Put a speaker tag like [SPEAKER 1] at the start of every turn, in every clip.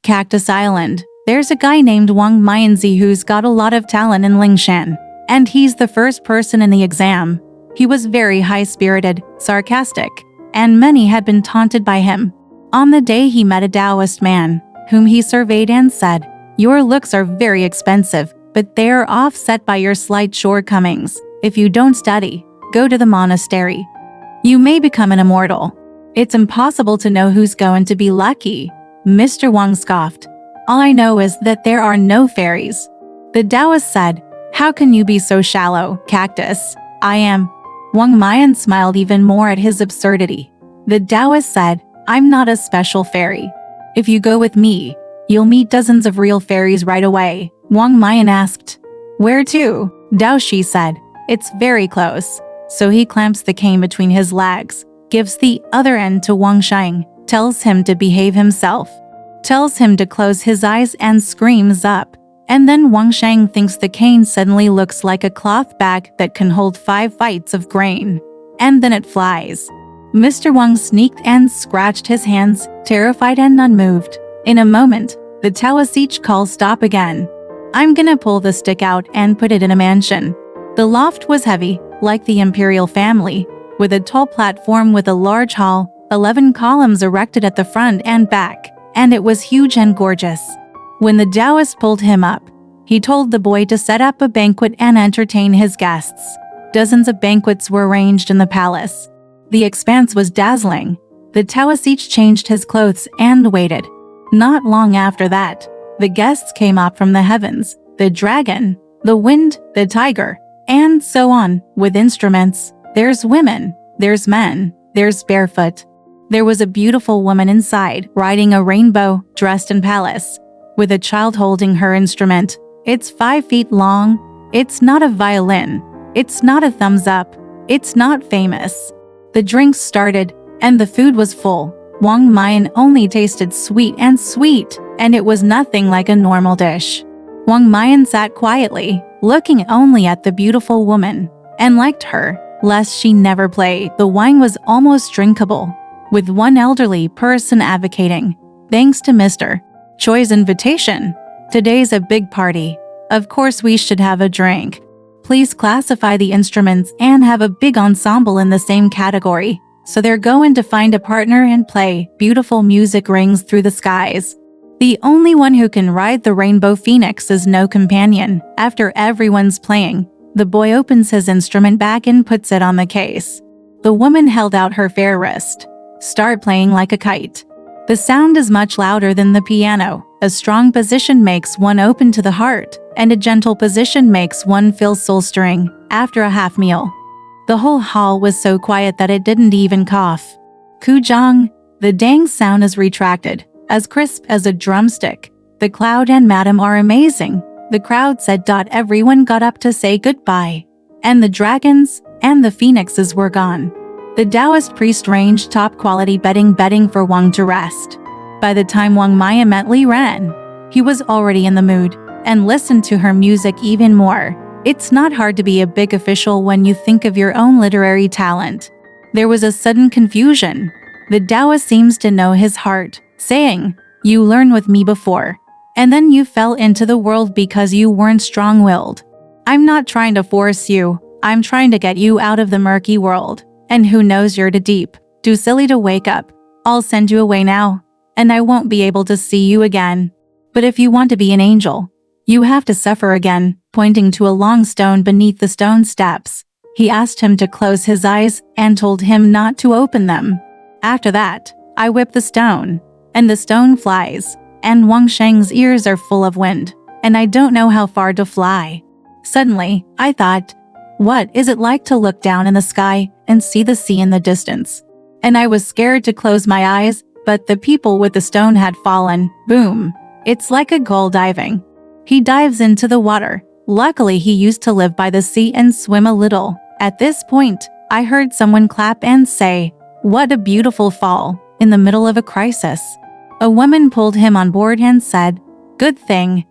[SPEAKER 1] Cactus Island. There's a guy named Wang Mianzi who's got a lot of talent in Lingshan, and he's the first person in the exam. He was very high-spirited, sarcastic, and many had been taunted by him. On the day he met a Taoist man, whom he surveyed and said, "Your looks are very expensive, but they are offset by your slight shortcomings. If you don't study, go to the monastery. You may become an immortal." "It's impossible to know who's going to be lucky," Mr. Wang scoffed. "All I know is that there are no fairies." The Taoist said, "How can you be so shallow, Cactus? I am." Wang Mian smiled even more at his absurdity. The Taoist said, "I'm not a special fairy. If you go with me, you'll meet dozens of real fairies right away." Wang Mian asked, "Where to?" Dao Shi said, "It's very close." So he clamps the cane between his legs, gives the other end to Wang Sheng, tells him to behave himself, tells him to close his eyes and screams up. And then Wang Sheng thinks the cane suddenly looks like a cloth bag that can hold 5 fights of grain. And then it flies. Mr. Wang sneaked and scratched his hands, terrified and unmoved. In a moment, the Taoists each call stop again. "I'm gonna pull the stick out and put it in a mansion." The loft was heavy, like the imperial family, with a tall platform with a large hall, 11 columns erected at the front and back, and it was huge and gorgeous. When the Taoist pulled him up, he told the boy to set up a banquet and entertain his guests. Dozens of banquets were arranged in the palace. The expanse was dazzling. The Taoist each changed his clothes and waited. Not long after that, the guests came up from the heavens, the dragon, the wind, the tiger, and so on, with instruments. There's women, there's men, there's barefoot. There was a beautiful woman inside, riding a rainbow, dressed in palace, with a child holding her instrument. It's 5 feet long. It's not a violin. It's not a thumbs up. It's not famous. The drinks started, and the food was full. Wang Mian only tasted sweet, and it was nothing like a normal dish. Wang Mian sat quietly, looking only at the beautiful woman, and liked her, lest she never play. The wine was almost drinkable, with one elderly person advocating, "Thanks to Mr. Choi's invitation. Today's a big party. Of course we should have a drink. Please classify the instruments and have a big ensemble in the same category." So they're going to find a partner and play. Beautiful music rings through the skies. The only one who can ride the rainbow phoenix is no companion. After everyone's playing, the boy opens his instrument bag and puts it on the case. The woman held out her fair wrist. "Start playing like a kite." The sound is much louder than the piano. A strong position makes one open to the heart, and a gentle position makes one feel soul-stirring. After a half meal, the whole hall was so quiet that it didn't even cough. Kujang, the dang sound is retracted, as crisp as a drumstick. The cloud and madam are amazing. The crowd said. Everyone got up to say goodbye. And the dragons and the phoenixes were gone. The Taoist priest ranged top-quality betting for Wang to rest. By the time Wang Mian met Li Ran, he was already in the mood, and listened to her music even more. It's not hard to be a big official when you think of your own literary talent. There was a sudden confusion. The Taoist seems to know his heart, saying, "You learned with me before, and then you fell into the world because you weren't strong-willed. I'm not trying to force you, I'm trying to get you out of the murky world. And who knows, you're too deep, too silly to wake up. I'll send you away now, and I won't be able to see you again. But if you want to be an angel, you have to suffer again," pointing to a long stone beneath the stone steps. He asked him to close his eyes and told him not to open them. After that, I whip the stone, and the stone flies, and Wang Sheng's ears are full of wind, and I don't know how far to fly. Suddenly, I thought, what is it like to look down in the sky and see the sea in the distance? And I was scared to close my eyes, but the people with the stone had fallen. Boom! It's like a gull diving. He dives into the water. Luckily, he used to live by the sea and swim a little. At this point, I heard someone clap and say, "What a beautiful fall," in the middle of a crisis. A woman pulled him on board and said, good thing,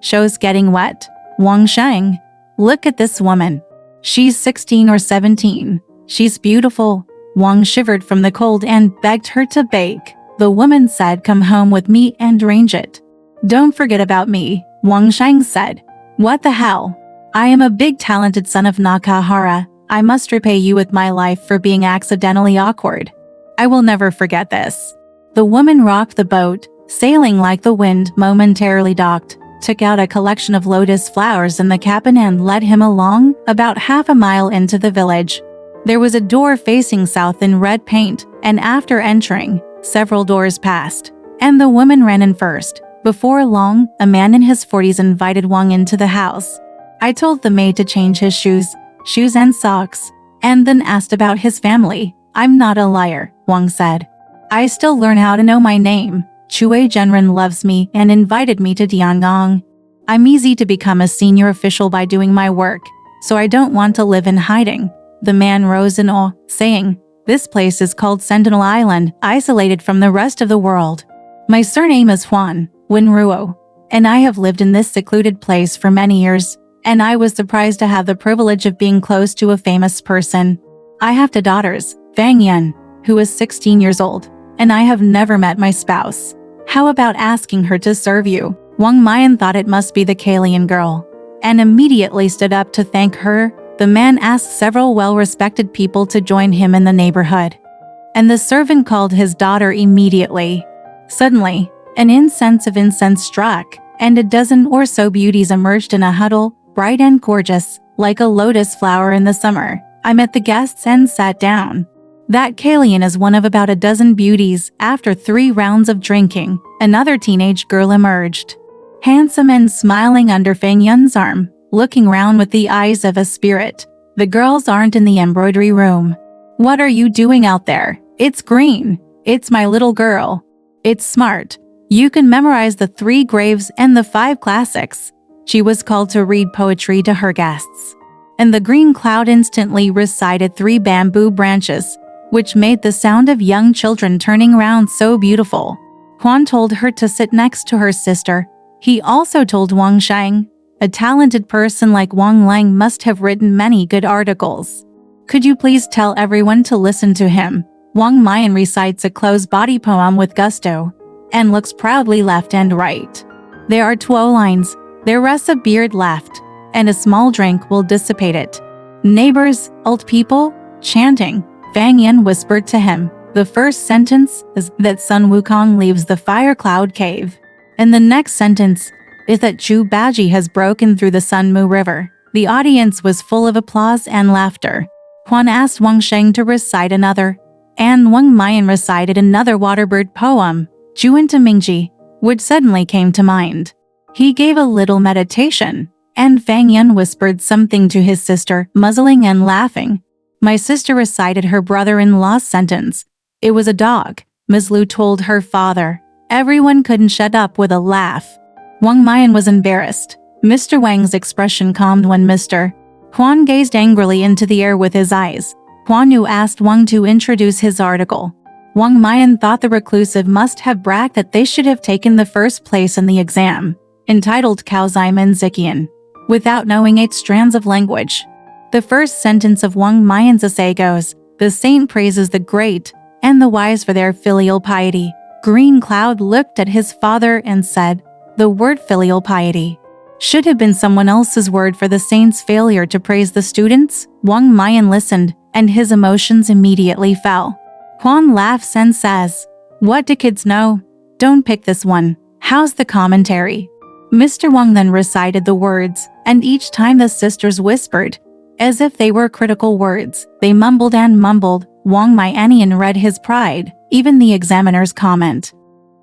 [SPEAKER 1] show's getting wet. Wang Sheng, look at this woman. She's 16 or 17. She's beautiful." Wang shivered from the cold and begged her to bake. The woman said, "Come home with me and arrange it." "Don't forget about me," Wang Shang said. "What the hell? I am a big talented son of Nakahara. I must repay you with my life for being accidentally awkward. I will never forget this." The woman rocked the boat, sailing like the wind, momentarily docked, took out a collection of lotus flowers in the cabin and led him along about half a mile into the village. There was a door facing south in red paint, and after entering, several doors passed, and the woman ran in first. Before long, a man in his 40s invited Wang into the house. "I told the maid to change his shoes and socks, and then asked about his family. I'm not a liar," Wang said. "I still learn how to know my name. Chui Zhenren loves me and invited me to Diangong. I'm easy to become a senior official by doing my work, so I don't want to live in hiding." The man rose in awe, saying, "This place is called Sentinel Island, isolated from the rest of the world. My surname is Huan Wenruo, and I have lived in this secluded place for many years, and I was surprised to have the privilege of being close to a famous person. I have two daughters, Fang Yan, who is 16 years old, and I have never met my spouse. How about asking her to serve you?" Wang Mayan thought it must be the Kalian girl, and immediately stood up to thank her. The man asked several well-respected people to join him in the neighborhood, and the servant called his daughter immediately. Suddenly, an incense struck, and a dozen or so beauties emerged in a huddle, bright and gorgeous, like a lotus flower in the summer. I met the guests and sat down. That Kalian is one of about a dozen beauties. After 3 rounds of drinking, another teenage girl emerged, handsome and smiling under Fang Yun's arm, looking round with the eyes of a spirit. "The girls aren't in the embroidery room. What are you doing out there? It's green. It's my little girl. It's smart. You can memorize the 3 graves and the 5 classics." She was called to read poetry to her guests, and the green cloud instantly recited 3 bamboo branches, which made the sound of young children turning around so beautiful. Huan told her to sit next to her sister. He also told Wang Shang, "A talented person like Wang Lang must have written many good articles. Could you please tell everyone to listen to him?" Wang Mayan recites a close-body poem with gusto, and looks proudly left and right. There are 12 lines. There rests a beard left, and a small drink will dissipate it. "Neighbors, old people," chanting, Fang Yan whispered to him. "The first sentence is that Sun Wukong leaves the fire cloud cave, and the next sentence is that Chu Baji has broken through the Sunmu River." The audience was full of applause and laughter. Huan asked Wang Sheng to recite another, and Wang Mayan recited another waterbird poem, Juan to Mingji, which suddenly came to mind. He gave a little meditation, and Fang Yan whispered something to his sister, muzzling and laughing. My sister recited her brother-in-law's sentence. It was a dog, Ms. Lu told her father. Everyone couldn't shut up with a laugh. Wang Mayan was embarrassed. Mr. Wang's expression calmed when Mr. Huan gazed angrily into the air with his eyes. Huan Yu asked Wang to introduce his article. Wang Mayan thought the reclusive must have bragged that they should have taken the first place in the exam, entitled Kaozai Menzikian, without knowing 8 strands of language. The first sentence of Wang Mayan's essay goes, "The saint praises the great and the wise for their filial piety." Green Cloud looked at his father and said, "The word filial piety should have been someone else's word for the saint's failure to praise the students." Wang Mayan listened, and his emotions immediately fell. Huan laughs and says, "What do kids know? Don't pick this one. How's the commentary?" Mr. Wang then recited the words, and each time the sisters whispered, as if they were critical words. They mumbled and mumbled. Wang Mayan read his pride, even the examiner's comment,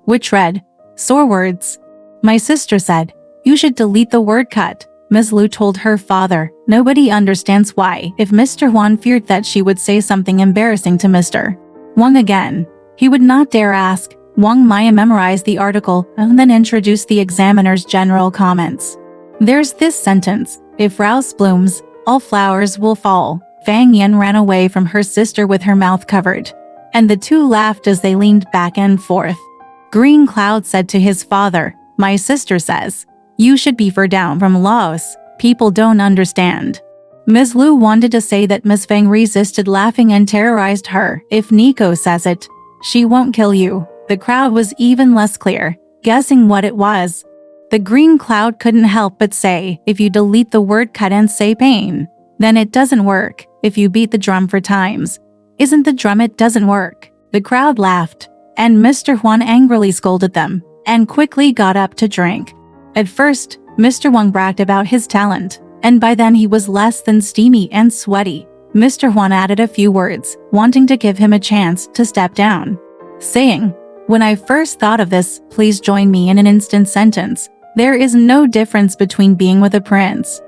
[SPEAKER 1] which read, "Sore words." My sister said, "You should delete the word cut." Ms. Lu told her father, "Nobody understands why." If Mr. Huan feared that she would say something embarrassing to Mr. Wang again, he would not dare ask. Wang Maya memorized the article and then introduced the examiner's general comments. There's this sentence, "If Rouse blooms, all flowers will fall." Fang Yan ran away from her sister with her mouth covered, and the two laughed as they leaned back and forth. Green Cloud said to his father, "My sister says, you should be far down from Laos. People don't understand." Ms. Lu wanted to say that Ms. Fang resisted laughing and terrorized her. "If Nico says it, she won't kill you." The crowd was even less clear, guessing what it was. The green cloud couldn't help but say, if you delete the word cut and say pain, then it doesn't work. If you beat the drum 4 times, isn't the drum it doesn't work. The crowd laughed, and Mr. Huang angrily scolded them, and quickly got up to drink. At first, Mr. Huang bragged about his talent, and by then he was less than steamy and sweaty. Mr. Huang added a few words, wanting to give him a chance to step down, saying, "When I first thought of this, please join me in an instant sentence. There is no difference between being with a prince.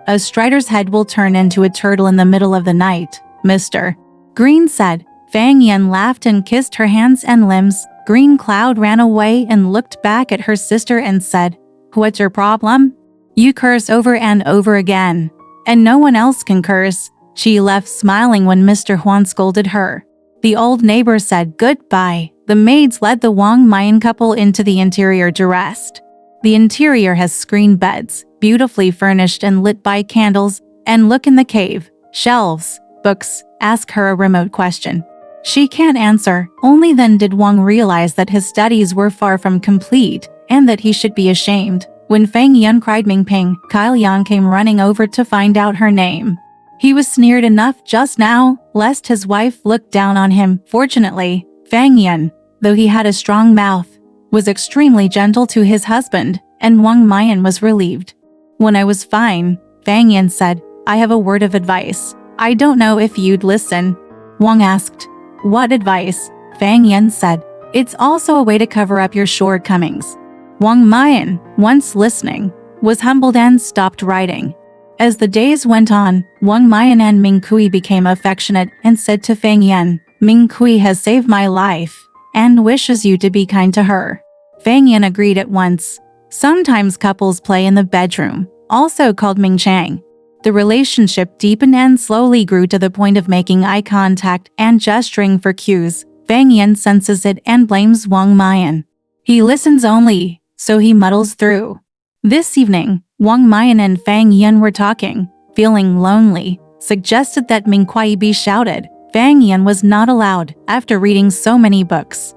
[SPEAKER 1] A strider's head will turn into a turtle in the middle of the night, Mr. Green said." Fang Yan laughed and kissed her hands and limbs. Green Cloud ran away and looked back at her sister and said, "What's your problem? You curse over and over again, and no one else can curse." She left smiling when Mr. Huang scolded her. The old neighbor said goodbye. The maids led the Wang Mayan couple into the interior to rest. The interior has screen beds, beautifully furnished and lit by candles, and look in the cave, shelves, books. Ask her a remote question. She can't answer. Only then did Wang realize that his studies were far from complete, and that he should be ashamed. When Fang Yan cried Ming Ping, Kyle Yang came running over to find out her name. He was sneered enough just now, lest his wife look down on him. Fortunately, Fang Yan, though he had a strong mouth, was extremely gentle to his husband, and Wang Mayan was relieved. "When I was fine," Fang Yan said, "I have a word of advice. I don't know if you'd listen." Wang asked, "What advice?" Fang Yan said, "It's also a way to cover up your shortcomings." Wang Mayan, once listening, was humbled and stopped writing. As the days went on, Wang Mayan and Ming Kui became affectionate and said to Fang Yan, "Ming Kui has saved my life and wishes you to be kind to her." Fang Yan agreed at once. Sometimes couples play in the bedroom, also called Ming Chang. The relationship deepened and slowly grew to the point of making eye contact and gesturing for cues. Fang Yan senses it and blames Wang Mayan. He listens only, so he muddles through. This evening, Wang Mayan and Fang Yan were talking. Feeling lonely, suggested that Ming Kui be shouted. Fang Yan was not allowed after reading so many books.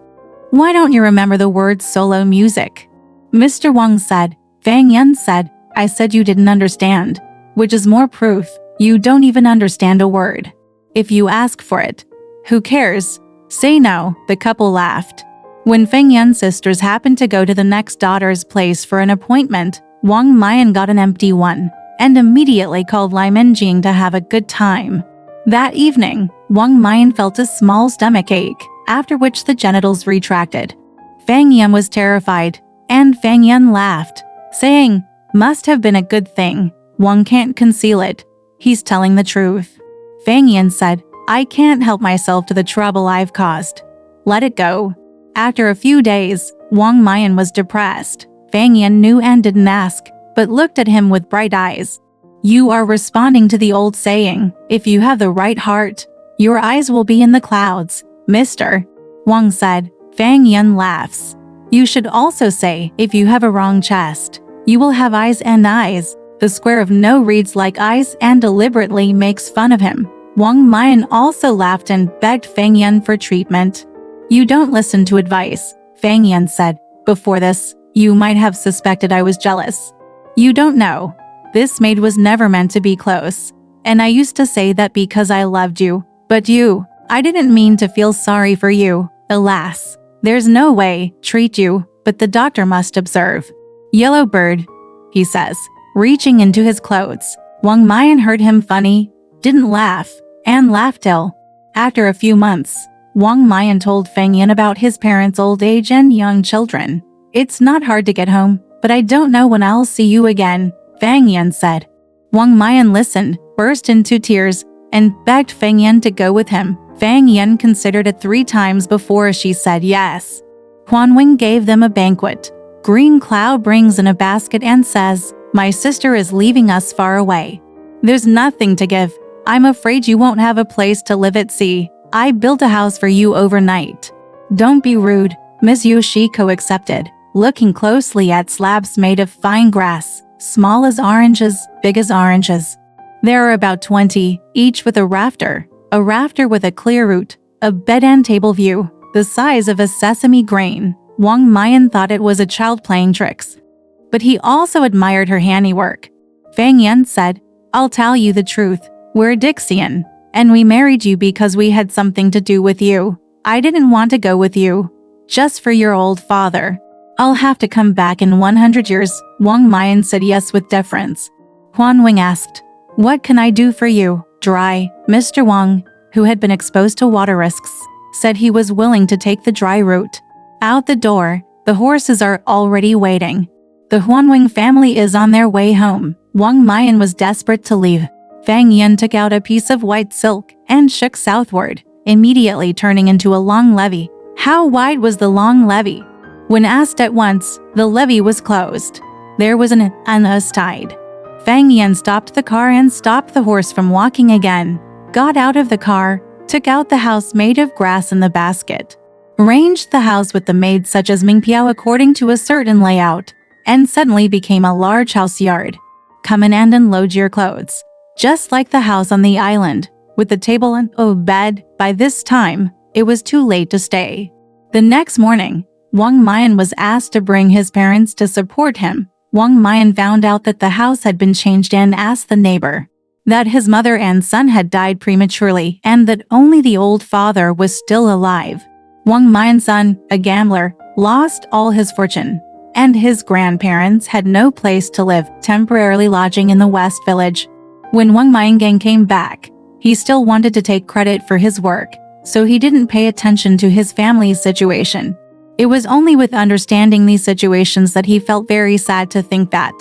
[SPEAKER 1] "Why don't you remember the words solo music?" Mr. Wang said. Fang Yan said, "I said you didn't understand, which is more proof you don't even understand a word. If you ask for it, who cares? Say no." The couple laughed. When Feng Yan's sisters happened to go to the next daughter's place for an appointment, Wang Mayan got an empty one and immediately called Lai Minjing to have a good time. That evening, Wang Mayan felt a small stomach ache, after which the genitals retracted. Fang Yan was terrified, and Fang Yan laughed, saying, "Must have been a good thing. Wang can't conceal it. He's telling the truth." Fang Yan said, "I can't help myself to the trouble I've caused. Let it go." After a few days, Wang Mayan was depressed. Fang Yan knew and didn't ask, but looked at him with bright eyes. "You are responding to the old saying, if you have the right heart, your eyes will be in the clouds, Mr. Wang said. Fang Yan laughs. "You should also say, if you have a wrong chest, you will have eyes and eyes." The square of no reads like eyes and deliberately makes fun of him. Wang Mayan also laughed and begged Fang Yan for treatment. "You don't listen to advice," Fang Yan said. "Before this, you might have suspected I was jealous. You don't know. This maid was never meant to be close. And I used to say that because I loved you. But I didn't mean to feel sorry for you. Alas, there's no way treat you, but the doctor must observe." "Yellow bird," he says, reaching into his clothes. Wang Mayan heard him funny, didn't laugh, and laughed ill. After a few months, Wang Mayan told Feng Yan about his parents' old age and young children. "It's not hard to get home, but I don't know when I'll see you again," Feng Yan said. Wang Mayan listened, burst into tears, and begged Feng Yan to go with him. Feng Yan considered it 3 times before she said yes. Huanwing gave them a banquet. Green Cloud brings in a basket and says, "My sister is leaving us far away. There's nothing to give. I'm afraid you won't have a place to live at sea. I built a house for you overnight. Don't be rude." Miss Yoshiko accepted, looking closely at slabs made of fine grass, small as oranges, big as oranges. There are about 20, each with a rafter with a clear roof, a bed and table view. the size of a sesame grain. Wang Mayan thought it was a child playing tricks. But he also admired her handiwork. Fang Yan said, "I'll tell you the truth. We're Dixian, and we married you because we had something to do with you. I didn't want to go with you. Just for your old father. I'll have to come back in 100 years." Wang Mayan said yes with deference. Huan Wing asked, "What can I do for you?" Dry. Mr. Wang, who had been exposed to water risks, said he was willing to take the dry route. Out the door, the horses are already waiting. The Huanwing family is on their way home. Wang Mayan was desperate to leave. Fang Yan took out a piece of white silk and shook southward, immediately turning into a long levee. How wide was the long levee? When asked at once, the levee was closed. There was an us tide. Fang Yan stopped the car and stopped the horse from walking again, got out of the car, took out the house made of grass in the basket, arranged the house with the maids such as Mingpiao according to a certain layout, and suddenly became a large house yard. Come in and unload your clothes. Just like the house on the island, with the table and bed. By this time, it was too late to stay. The next morning, Wang Mayan was asked to bring his parents to support him. Wang Mayan found out that the house had been changed and asked the neighbor that his mother and son had died prematurely and that only the old father was still alive. Wang Mayan's son, a gambler, lost all his fortune, and his grandparents had no place to live, temporarily lodging in the West Village. When Wang Mayan came back, he still wanted to take credit for his work, so he didn't pay attention to his family's situation. It was only with understanding these situations that he felt very sad to think that,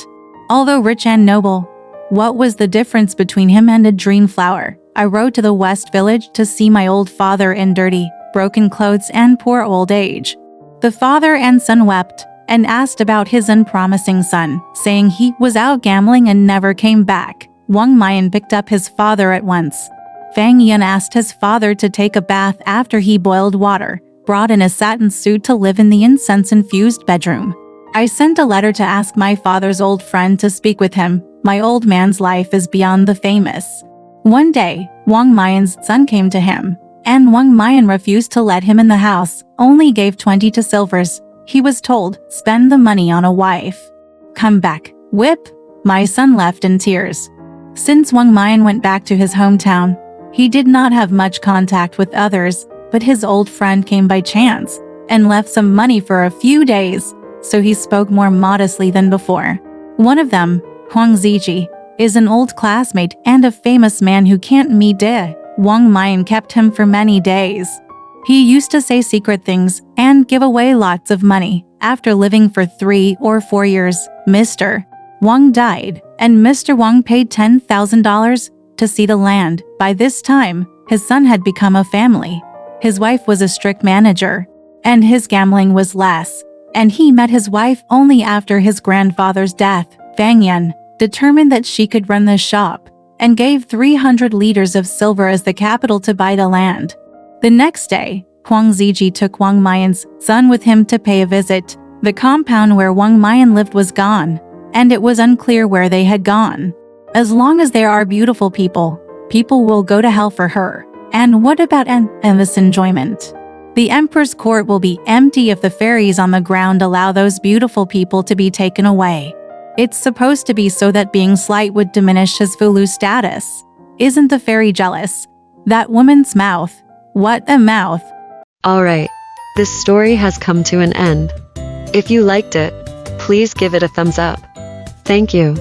[SPEAKER 1] although rich and noble, what was the difference between him and a dream flower? I rode to the West Village to see my old father in dirty, broken clothes and poor old age. The father and son wept and asked about his unpromising son, saying he was out gambling and never came back. Wang Mayan picked up his father at once. Fang Yan asked his father to take a bath after he boiled water, brought in a satin suit to live in the incense-infused bedroom. I sent a letter to ask my father's old friend to speak with him. My old man's life is beyond the famous. One day, Wang Mayan's son came to him, and Wang Mayan refused to let him in the house, only gave 20 silvers. He was told, "Spend the money on a wife. Come back." Whip! My son left in tears. Since Wang Mayan went back to his hometown, he did not have much contact with others, but his old friend came by chance and left some money for a few days, so he spoke more modestly than before. One of them, Huang Ziji, is an old classmate and a famous man who can't meet De. Wang Mayan kept him for many days. He used to say secret things and give away lots of money. After living for 3 or 4 years, Mr. Wang died, and Mr. Wang paid $10,000 to see the land. By this time, his son had become a family. His wife was a strict manager, and his gambling was less, and he met his wife only after his grandfather's death. Fang Yan determined that she could run the shop, and gave 300 liters of silver as the capital to buy the land. The next day, Huang Ziji took Wang Mayan's son with him to pay a visit. The compound where Wang Mayan lived was gone, and it was unclear where they had gone. As long as there are beautiful people, people will go to hell for her. And what about endless enjoyment? The emperor's court will be empty if the fairies on the ground allow those beautiful people to be taken away. It's supposed to be so that being slight would diminish his Fulu status. Isn't the fairy jealous? That woman's mouth. What a mouth.
[SPEAKER 2] Alright, this story has come to an end. If you liked it, please give it a thumbs up. Thank you.